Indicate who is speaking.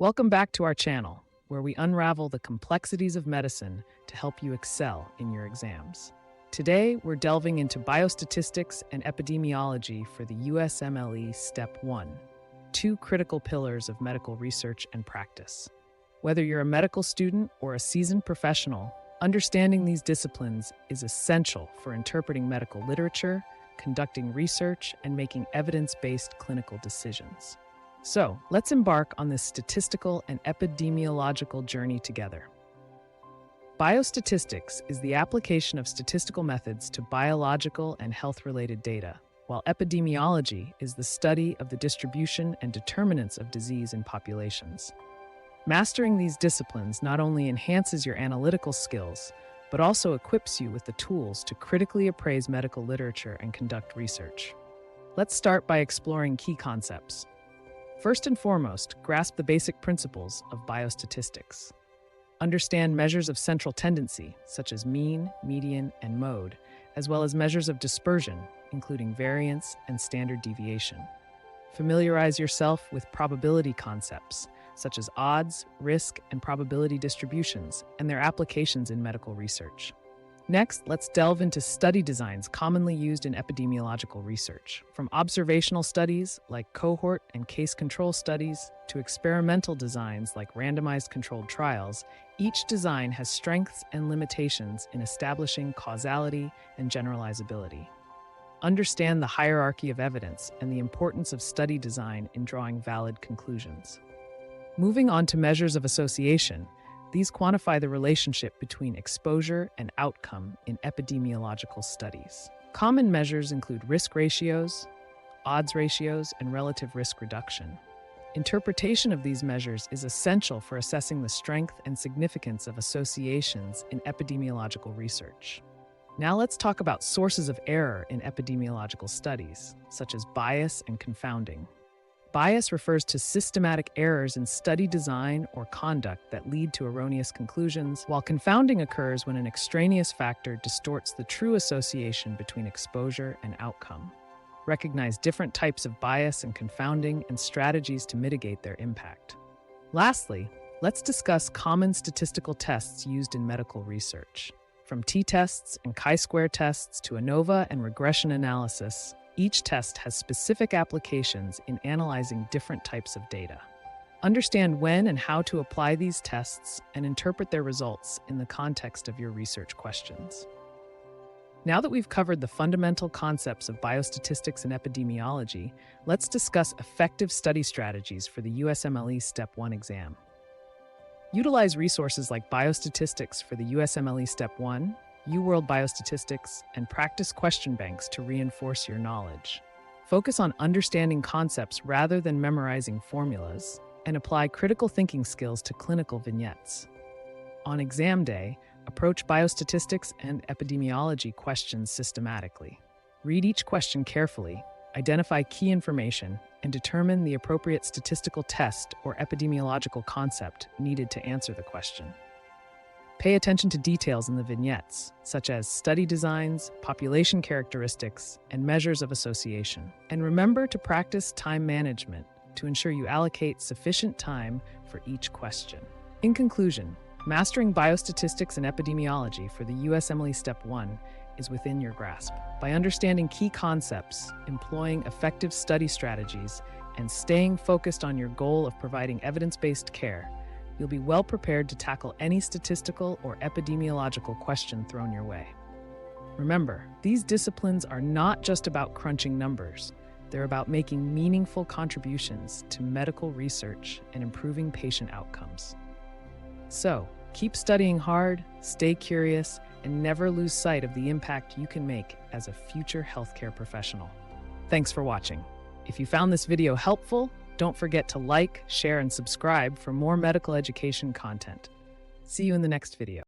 Speaker 1: Welcome back to our channel, where we unravel the complexities of medicine to help you excel in your exams. Today, we're delving into biostatistics and epidemiology for the USMLE Step 1, two critical pillars of medical research and practice. Whether you're a medical student or a seasoned professional, understanding these disciplines is essential for interpreting medical literature, conducting research, and making evidence-based clinical decisions. So, let's embark on this statistical and epidemiological journey together. Biostatistics is the application of statistical methods to biological and health-related data, while epidemiology is the study of the distribution and determinants of disease in populations. Mastering these disciplines not only enhances your analytical skills, but also equips you with the tools to critically appraise medical literature and conduct research. Let's start by exploring key concepts. First and foremost, grasp the basic principles of biostatistics. Understand measures of central tendency, such as mean, median, and mode, as well as measures of dispersion, including variance and standard deviation. Familiarize yourself with probability concepts, such as odds, risk, and probability distributions, and their applications in medical research. Next, let's delve into study designs commonly used in epidemiological research, from observational studies like cohort and case control studies to experimental designs like randomized controlled trials. Each design has strengths and limitations in establishing causality and generalizability. Understand the hierarchy of evidence and the importance of study design in drawing valid conclusions. Moving on to measures of association, these quantify the relationship between exposure and outcome in epidemiological studies. Common measures include risk ratios, odds ratios, and relative risk reduction. Interpretation of these measures is essential for assessing the strength and significance of associations in epidemiological research. Now let's talk about sources of error in epidemiological studies, such as bias and confounding. Bias refers to systematic errors in study design or conduct that lead to erroneous conclusions, while confounding occurs when an extraneous factor distorts the true association between exposure and outcome. Recognize different types of bias and confounding and strategies to mitigate their impact. Lastly, let's discuss common statistical tests used in medical research. From t-tests and chi-square tests to ANOVA and regression analysis, each test has specific applications in analyzing different types of data. Understand when and how to apply these tests and interpret their results in the context of your research questions. Now that we've covered the fundamental concepts of biostatistics and epidemiology, let's discuss effective study strategies for the USMLE Step 1 exam. Utilize resources like Biostatistics for the USMLE Step 1, UWorld Biostatistics, and practice question banks to reinforce your knowledge. Focus on understanding concepts rather than memorizing formulas, and apply critical thinking skills to clinical vignettes. On exam day, approach biostatistics and epidemiology questions systematically. Read each question carefully, identify key information, and determine the appropriate statistical test or epidemiological concept needed to answer the question. Pay attention to details in the vignettes, such as study designs, population characteristics, and measures of association. And remember to practice time management to ensure you allocate sufficient time for each question. In conclusion, mastering biostatistics and epidemiology for the USMLE Step 1 is within your grasp. By understanding key concepts, employing effective study strategies, and staying focused on your goal of providing evidence-based care, you'll be well prepared to tackle any statistical or epidemiological question thrown your way. Remember, these disciplines are not just about crunching numbers. They're about making meaningful contributions to medical research and improving patient outcomes. So, keep studying hard, stay curious, and never lose sight of the impact you can make as a future healthcare professional. Thanks for watching. If you found this video helpful, don't forget to like, share, and subscribe for more medical education content. See you in the next video.